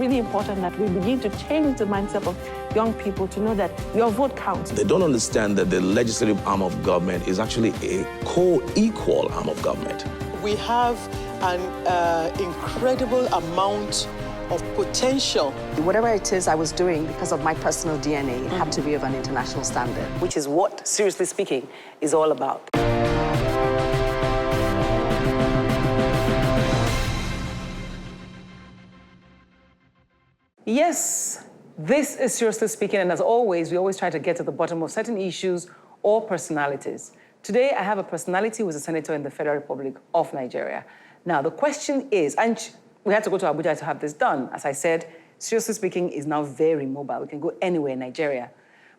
really important that we begin to change the mindset of young people to know that your vote counts. They don't understand that the legislative arm of government is actually a co-equal arm of government. We have an incredible amount of potential. Whatever it is I was doing, because of my personal DNA, it had to be of an international standard. Which is what, seriously speaking, is all about. Yes, this is Seriously Speaking, and as always, we always try to get to the bottom of certain issues or personalities. Today, I have a personality who is a senator in the Federal Republic of Nigeria. Now, the question is, and we had to go to Abuja to have this done. As I said, Seriously Speaking is now very mobile. We can go anywhere in Nigeria.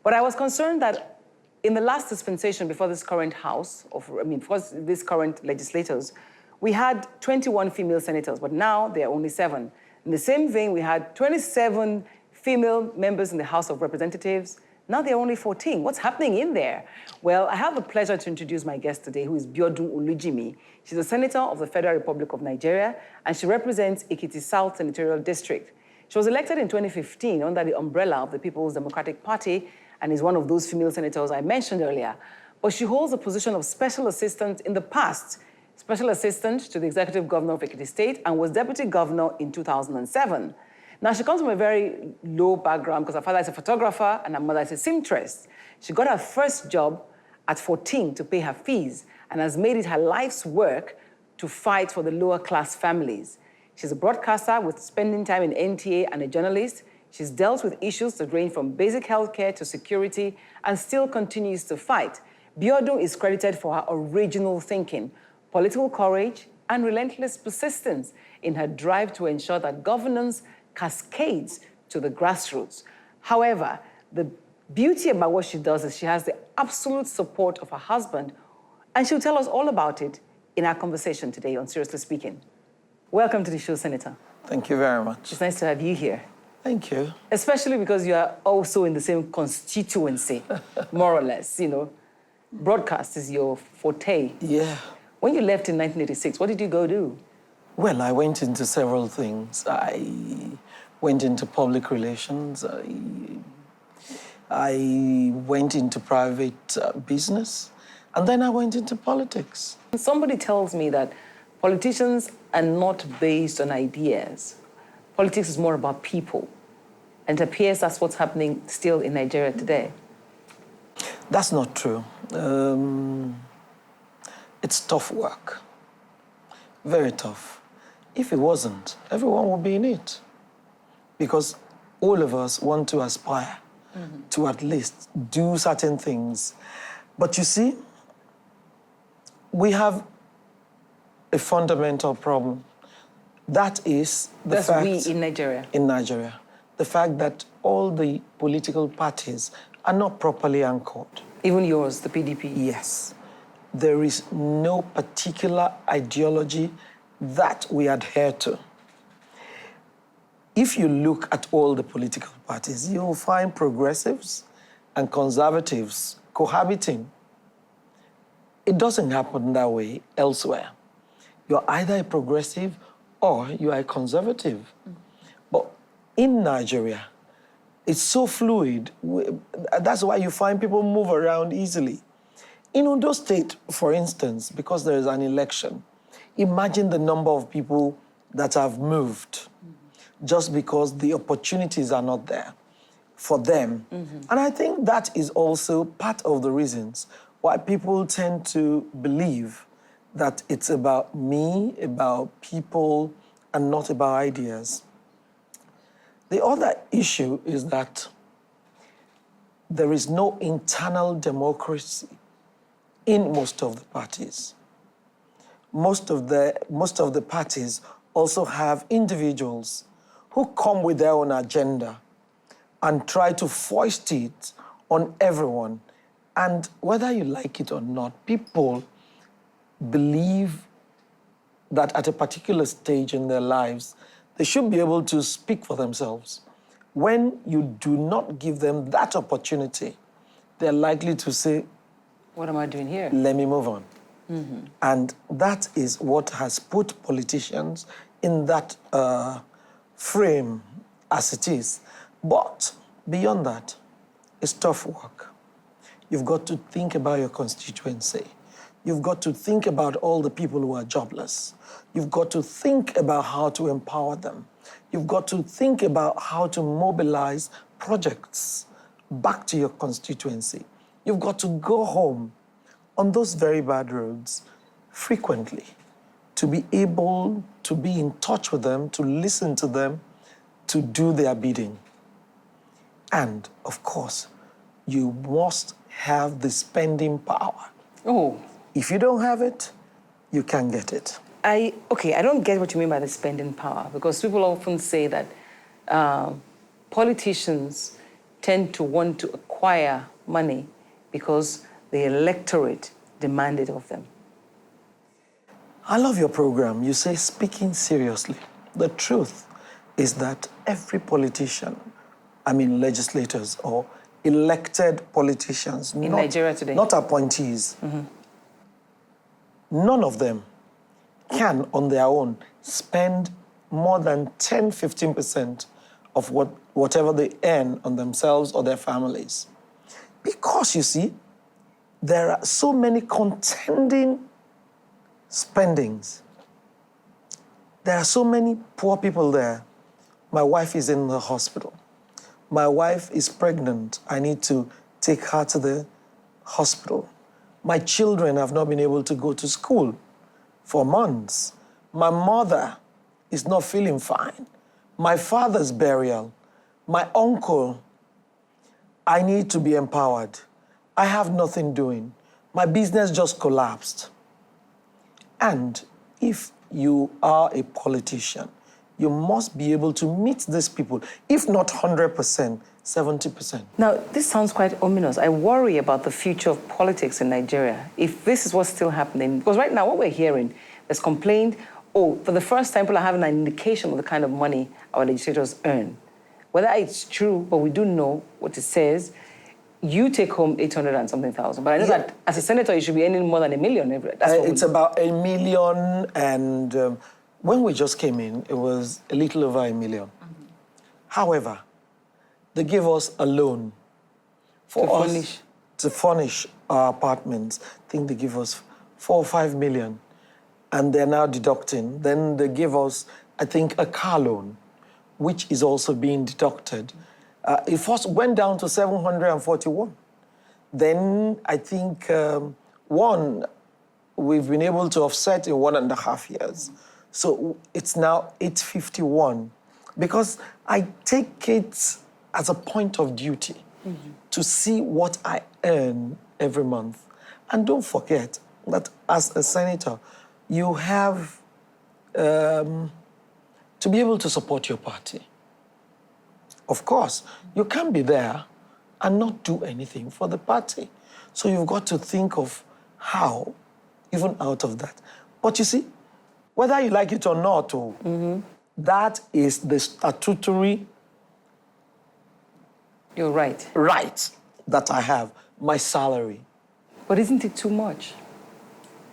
But I was concerned that in the last dispensation before this current House, before these current legislators, we had 21 female senators, but now there are only 7. In the same vein, we had 27 female members in the House of Representatives. Now there are only 14. What's happening in there? Well, I have the pleasure to introduce my guest today, who is Biodun Olujimi. She's a senator of the Federal Republic of Nigeria, and she represents Ekiti South Senatorial District. She was elected in 2015 under the umbrella of the People's Democratic Party and is one of those female senators I mentioned earlier. But she holds the position of special assistant in the past, special assistant to the executive governor of Ekiti State, and was deputy governor in 2007. Now, she comes from a very low background because her father is a photographer and her mother is a seamstress. She got her first job at 14 to pay her fees and has made it her life's work to fight for the lower class families. She's a broadcaster with spending time in NTA and a journalist. She's dealt with issues that range from basic healthcare to security and still continues to fight. Biodun is credited for her original thinking, political courage, and relentless persistence in her drive to ensure that governance cascades to the grassroots. However, the beauty about what she does is she has the absolute support of her husband, and she'll tell us all about it in our conversation today on Seriously Speaking. Welcome to the show, Senator. Thank you very much. It's nice to have you here. Thank you. Especially because you are also in the same constituency, more or less, you know. Broadcast is your forte. Yeah. When you left in 1986, what did you go do? Well, I went into several things. I went into public relations. I went into private business. And then I went into politics. Somebody tells me that politicians are not based on ideas. Politics is more about people. And it appears that's what's happening still in Nigeria today. That's not true. It's tough work. Very tough. If it wasn't, everyone would be in it. Because all of us want to aspire to at least do certain things. But you see, we have a fundamental problem. That is the fact... That's we in Nigeria? In Nigeria. The fact that all the political parties are not properly anchored. Even yours, the PDP? Yes. There is no particular ideology that we adhere to. If you look at all the political parties, you'll find progressives and conservatives cohabiting. It doesn't happen that way elsewhere. You're either a progressive or you are a conservative. But in Nigeria, it's so fluid. That's why you find people move around easily. In Ondo State, for instance, because there is an election, imagine the number of people that have moved just because the opportunities are not there for them. And I think that is also part of the reasons why people tend to believe that it's about me, about people, and not about ideas. The other issue is that there is no internal democracy in most of the parties. Most of the parties also have individuals who come with their own agenda and try to foist it on everyone. And whether you like it or not, people believe that at a particular stage in their lives, they should be able to speak for themselves. When you do not give them that opportunity, they're likely to say, what am I doing here? Let me move on. And that is what has put politicians in that frame as it is. But beyond that, it's tough work. You've got to think about your constituency. You've got to think about all the people who are jobless. You've got to think about how to empower them. You've got to think about how to mobilize projects back to your constituency. You've got to go home on those very bad roads frequently to be able to be in touch with them, to listen to them, to do their bidding. And, of course, you must have the spending power. Oh. If you don't have it, you can't get it. I don't get what you mean by the spending power, because people often say that politicians tend to want to acquire money because the electorate demand it of them. I love your program. You say speaking seriously. The truth is that every politician, legislators or elected politicians, in Nigeria today, not appointees, none of them can, on their own, spend more than 10-15% of whatever they earn on themselves or their families. Because, you see, there are so many contending spendings. There are so many poor people there. My wife is in the hospital. My wife is pregnant. I need to take her to the hospital. My children have not been able to go to school for months. My mother is not feeling fine. My father's burial. My uncle. I need to be empowered. I have nothing doing. My business just collapsed. And if you are a politician, you must be able to meet these people, if not 100%, 70%. Now, this sounds quite ominous. I worry about the future of politics in Nigeria if this is what's still happening. Because right now, what we're hearing is complained, for the first time, people are having an indication of the kind of money our legislators earn. Whether it's true, but we do know what it says. You take home 800 and something thousand. But I know that as a senator, you should be earning more than $1 million. It's about $1 million, and when we just came in, it was a little over $1 million. However, they gave us a loan to furnish our apartments. I think they give us 4 or 5 million, and they're now deducting. Then they give us, I think, a car loan, which is also being deducted. It first went down to 741. Then I think we've been able to offset in 1.5 years. So it's now 851. Because I take it as a point of duty to see what I earn every month. And don't forget that as a senator, you have to be able to support your party. Of course, you can't be there and not do anything for the party. So you've got to think of how, even out of that. But you see, whether you like it or not, that is the statutory You're right. right that I have, my salary. But isn't it too much?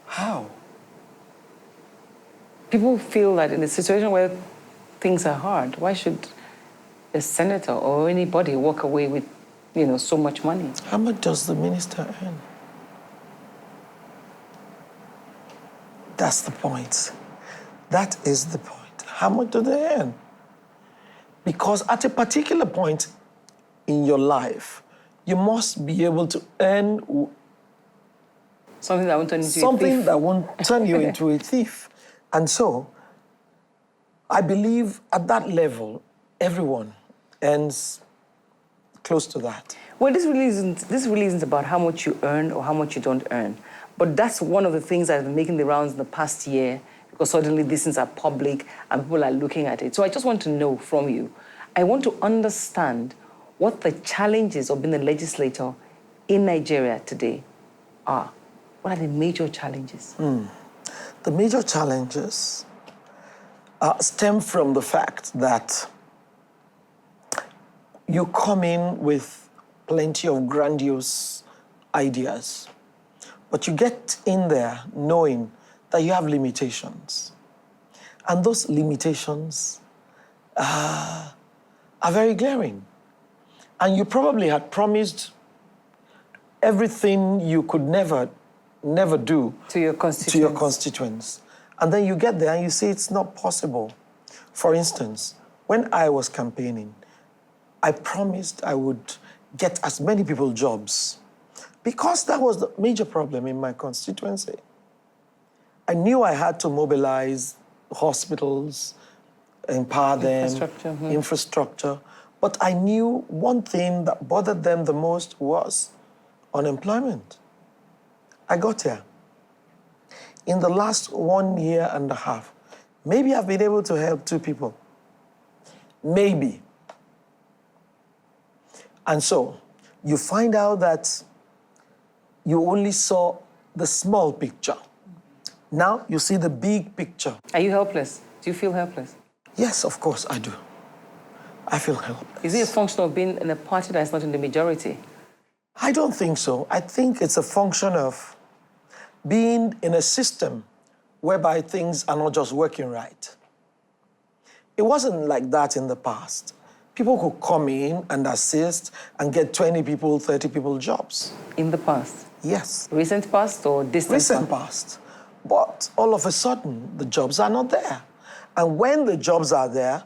How? People feel that in a situation where things are hard, why should a senator or anybody walk away with, so much money? How much does the minister earn? That's the point. That is the point. How much do they earn? Because at a particular point in your life, you must be able to earn something that won't turn into something that won't turn you into a thief. And so, I believe at that level, everyone earns close to that. Well, this really isn't about how much you earn or how much you don't earn. But that's one of the things that have been making the rounds in the past year, because suddenly these things are public and people are looking at it. So I just want to know from you, I want to understand what the challenges of being a legislator in Nigeria today are. What are the major challenges? The major challenges stem from the fact that you come in with plenty of grandiose ideas, but you get in there knowing that you have limitations. And those limitations are very glaring. And you probably had promised everything you could never do To your constituents. to your constituents. And then you get there and you see it's not possible. For instance, when I was campaigning, I promised I would get as many people jobs because that was the major problem in my constituency. I knew I had to mobilize hospitals, empower them, infrastructure. But I knew one thing that bothered them the most was unemployment. I got here. In the last 1 year and a half, maybe I've been able to help 2 people. Maybe. And so you find out that you only saw the small picture. Now you see the big picture. Are you helpless? Do you feel helpless? Yes, of course I do. I feel helpless. Is it a function of being in a party that's not in the majority? I don't think so. I think it's a function of being in a system whereby things are not just working right. It wasn't like that in the past. People could come in and assist and get 20 people, 30 people jobs. In the past? Yes. Recent past or distant Recent past. But all of a sudden, the jobs are not there. And when the jobs are there,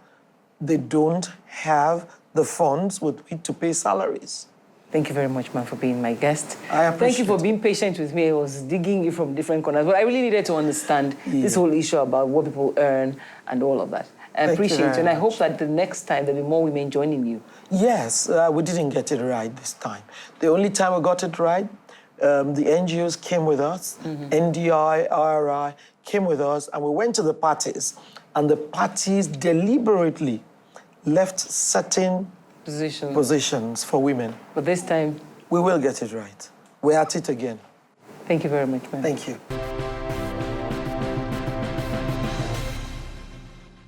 they don't have the funds with which to pay salaries. Thank you very much, ma'am, for being my guest. I appreciate Thank you for it. being patient with me. I was digging you from different corners, but I really needed to understand this whole issue about what people earn and all of that. I appreciate it, and I hope that the next time there'll be more women joining you. Yes, we didn't get it right this time. The only time we got it right, the NGOs came with us, NDI, RRI came with us, and we went to the parties, and the parties deliberately left certain positions for women. But this time, we will get it right. We're at it again. thank you very much, ma'am. Thank you.